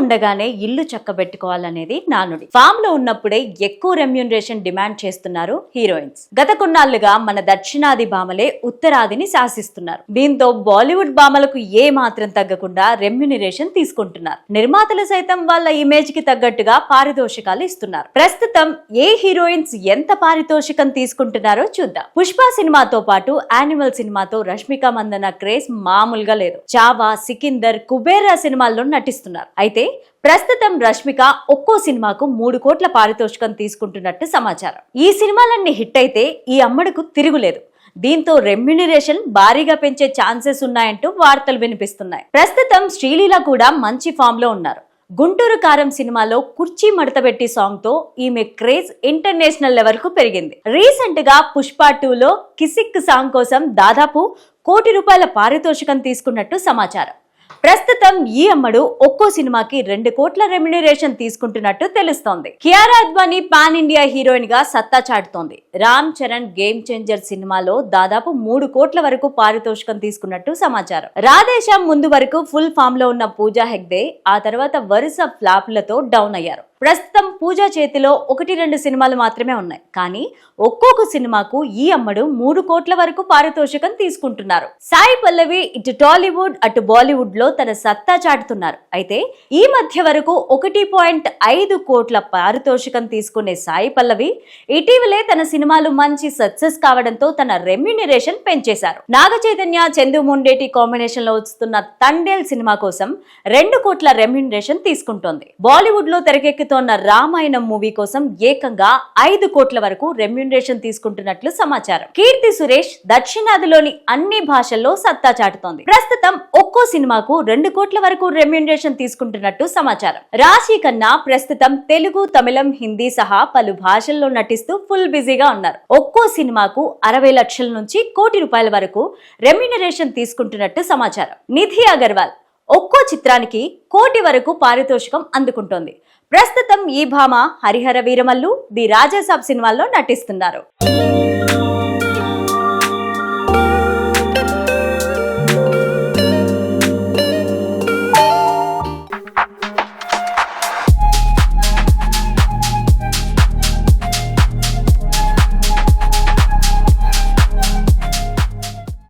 ఉండగానే ఇల్లు చక్కబెట్టుకోవాలనేది నానుడి. ఫామ్ లో ఉన్నప్పుడే ఎక్కువ రెమ్యూనరేషన్ డిమాండ్ చేస్తున్నారు హీరోయిన్స్. గత కొన్నాళ్లుగా మన దక్షిణాది భామలే ఉత్తరాదిని శాసిస్తున్నారు. దీంతో బాలీవుడ్ భామలకు ఏ మాత్రం తగ్గకుండా రెమ్యూనరేషన్ తీసుకుంటున్నారు. నిర్మాతలు సైతం వాళ్ళ ఇమేజ్ కి తగ్గట్టుగా పారితోషికాలు ఇస్తున్నారు. ప్రస్తుతం ఏ హీరోయిన్స్ ఎంత పారితోషికం తీసుకుంటున్నారో చూద్దాం. పుష్ప సినిమాతో పాటు యానిమల్ సినిమాతో రష్మిక మందన క్రేజ్ మామూలుగా లేదు. చావా, సికిందర్, కుబేరా సినిమాల్లో నటిస్తున్నారు. అయితే ప్రస్తుతం రష్మిక ఒక్కో సినిమాకు 3 కోట్ల పారితోషికం తీసుకుంటున్నట్టు సమాచారం. ఈ సినిమాలన్నీ హిట్ అయితే ఈ అమ్మడుకు తిరుగులేదు. దీంతో రెమ్యూనరేషన్ భారీగా పెంచే ఛాన్సెస్ ఉన్నాయంటూ వార్తలు వినిపిస్తున్నాయి. ప్రస్తుతం శ్రీలీల కూడా మంచి ఫామ్ లో ఉన్నారు. గుంటూరు కారం సినిమాలో కుర్చీ మడతబెట్టి సాంగ్ తో ఈమె క్రేజ్ ఇంటర్నేషనల్ లెవెల్ కు పెరిగింది. రీసెంట్ గా పుష్ప 2లో కిసిక్ సాంగ్ కోసం దాదాపు ₹1 కోటి పారితోషికం తీసుకున్నట్టు సమాచారం. ప్రస్తుతం ఈ అమ్మడు ఒక్కో సినిమాకి 2 కోట్ల రెమ్యూనరేషన్ తీసుకుంటున్నట్టు తెలుస్తోంది. Kiara Advani pan India heroine గా సత్తా చాటుతోంది. రామ్ చరణ్ గేమ్ చేంజర్ సినిమాలో దాదాపు 3 కోట్ల వరకు పారితోషికం తీసుకున్నట్టు సమాచారం. రాధేశ్యామ్ ముందు వరకు ఫుల్ ఫామ్ లో ఉన్న పూజా హెగ్డే ఆ తర్వాత వరుస ఫ్లాప్లతో డౌన్ అయ్యారు. ప్రస్తుతం పూజా చేతిలో 1-2 సినిమాలు మాత్రమే ఉన్నాయి. కానీ ఒక్కొక్క సినిమాకు ఈ అమ్మడు 3 కోట్ల వరకు పారితోషికం తీసుకుంటున్నారు. సాయి పల్లవి ఇటు టాలీవుడ్ అటు బాలీవుడ్ లో తన సత్తా చాటుతున్నారు. అయితే ఈ మధ్య వరకు 1.5 కోట్ల పారితోషికం తీసుకునే సాయి పల్లవి ఇటీవలే తన సినిమాలు మంచి సక్సెస్ కావడంతో తన రెమ్యూనరేషన్ పెంచేశారు. నాగ చైతన్య, చందు మొండేటి కాంబినేషన్ లో వస్తున్న తండేల్ సినిమా కోసం 2 కోట్ల రెమ్యూనరేషన్ తీసుకుంటోంది. బాలీవుడ్ లో తెరకెక్కుతున్న రామాయణం మూవీ కోసం ఏకంగా 5 కోట్ల వరకు రెమ్యూనరేషన్ తీసుకుంటున్నట్లు సమాచారం. కీర్తి సురేష్ దక్షిణాదిలోని అన్ని భాషల్లో సత్తా చాటుతోంది. ప్రస్తుతం ఒక్కో సినిమాకు 2 కోట్ల వరకు రెమ్యూనరేషన్ తీసుకుంటున్నట్టు సమాచారం. రాశి ఖన్నా ప్రస్తుతం తెలుగు, తమిళం, హిందీ సహా పలు భాషల్లో నటిస్తూ ఫుల్ బిజీగా ఉన్నారు. ఒక్కో సినిమాకు 60 లక్షల నుంచి ₹1 కోటి వరకు రెమ్యూనరేషన్ తీసుకుంటున్నట్టు సమాచారం. నిధి అగర్వాల్ ఒక్కో చిత్రానికి ₹1 కోటి వరకు పారితోషికం అందుకుంటోంది. ప్రస్తుతం ఈ భామ హరిహర వీరమల్లు, ది రాజాసాబ్ సినిమాల్లో నటిస్తున్నారు.